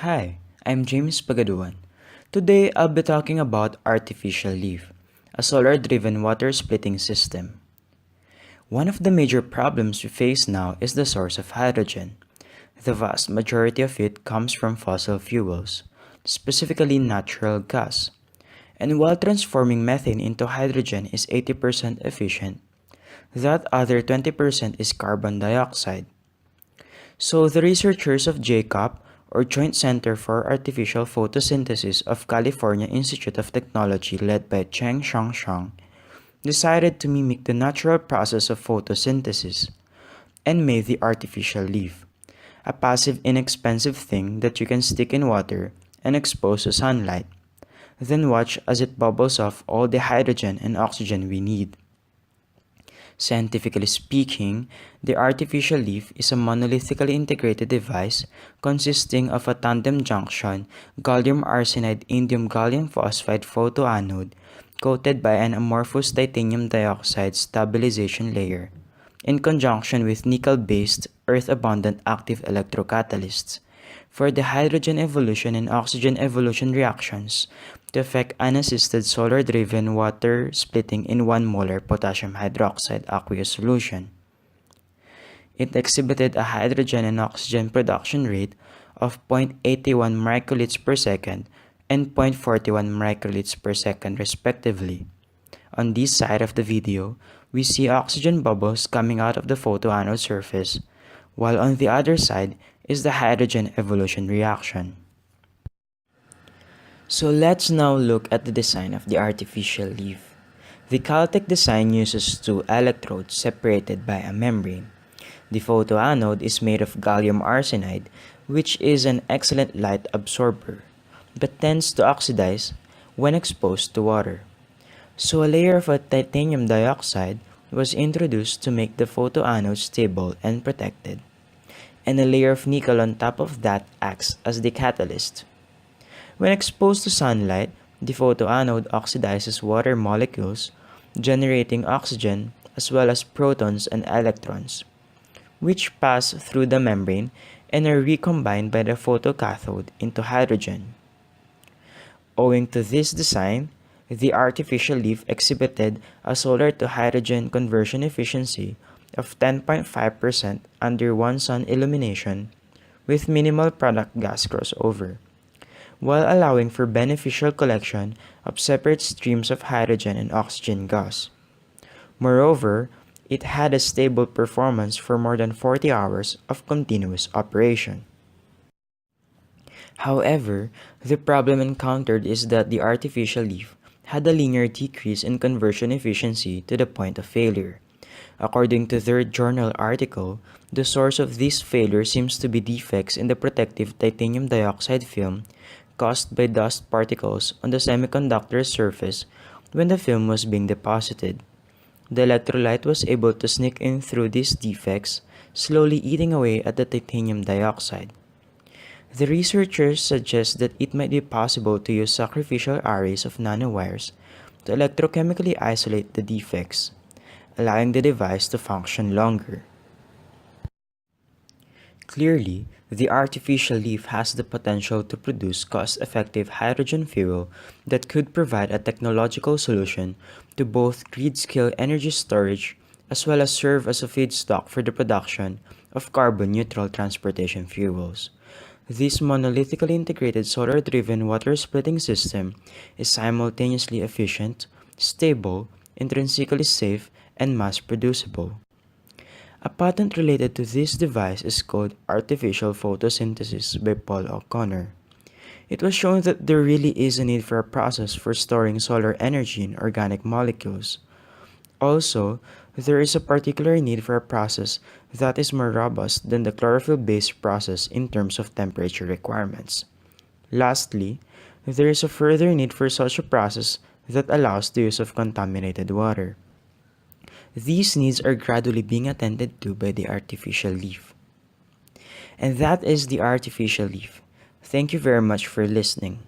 Hi, I'm James Pagaduan. Today I'll be talking about artificial leaf, a solar-driven water splitting system. One of the major problems we face now is the source of hydrogen. The vast majority of it comes from fossil fuels, specifically natural gas. And while transforming methane into hydrogen is 80% efficient, that other 20% is carbon dioxide. So the researchers of JCOP, or Joint Center for Artificial Photosynthesis of California Institute of Technology led by Cheng Shang, decided to mimic the natural process of photosynthesis and made the artificial leaf, a passive inexpensive thing that you can stick in water and expose to sunlight, then watch as it bubbles off all the hydrogen and oxygen we need. Scientifically speaking, the artificial leaf is a monolithically integrated device consisting of a tandem junction gallium arsenide indium gallium phosphide photoanode coated by an amorphous titanium dioxide stabilization layer, in conjunction with nickel-based earth-abundant active electrocatalysts, for the hydrogen evolution and oxygen evolution reactions to effect unassisted solar-driven water splitting in 1 molar potassium hydroxide aqueous solution. It exhibited a hydrogen and oxygen production rate of 0.81 microliters per second and 0.41 microliters per second respectively. On this side of the video, we see oxygen bubbles coming out of the photoanode surface, while on the other side is the hydrogen evolution reaction. So let's now look at the design of the artificial leaf. The Caltech design uses two electrodes separated by a membrane. The photoanode is made of gallium arsenide, which is an excellent light absorber, but tends to oxidize when exposed to water. So a layer of a titanium dioxide was introduced to make the photoanode stable and protected, and a layer of nickel on top of that acts as the catalyst. When exposed to sunlight, the photoanode oxidizes water molecules, generating oxygen as well as protons and electrons, which pass through the membrane and are recombined by the photocathode into hydrogen. Owing to this design, the artificial leaf exhibited a solar to hydrogen conversion efficiency of 10.5% under one sun illumination with minimal product gas crossover, while allowing for beneficial collection of separate streams of hydrogen and oxygen gas. Moreover, it had a stable performance for more than 40 hours of continuous operation. However, the problem encountered is that the artificial leaf had a linear decrease in conversion efficiency to the point of failure. According to their journal article, the source of this failure seems to be defects in the protective titanium dioxide film caused by dust particles on the semiconductor surface when the film was being deposited. The electrolyte was able to sneak in through these defects, slowly eating away at the titanium dioxide. The researchers suggest that it might be possible to use sacrificial arrays of nanowires to electrochemically isolate the defects, allowing the device to function longer. Clearly, the artificial leaf has the potential to produce cost-effective hydrogen fuel that could provide a technological solution to both grid-scale energy storage as well as serve as a feedstock for the production of carbon-neutral transportation fuels. This monolithically integrated solar-driven water-splitting system is simultaneously efficient, stable, intrinsically safe, and mass-producible. A patent related to this device is called artificial photosynthesis by Paul O'Connor. It was shown that there really is a need for a process for storing solar energy in organic molecules. Also, there is a particular need for a process that is more robust than the chlorophyll-based process in terms of temperature requirements. Lastly, there is a further need for such a process that allows the use of contaminated water. These needs are gradually being attended to by the artificial leaf. And that is the artificial leaf. Thank you very much for listening.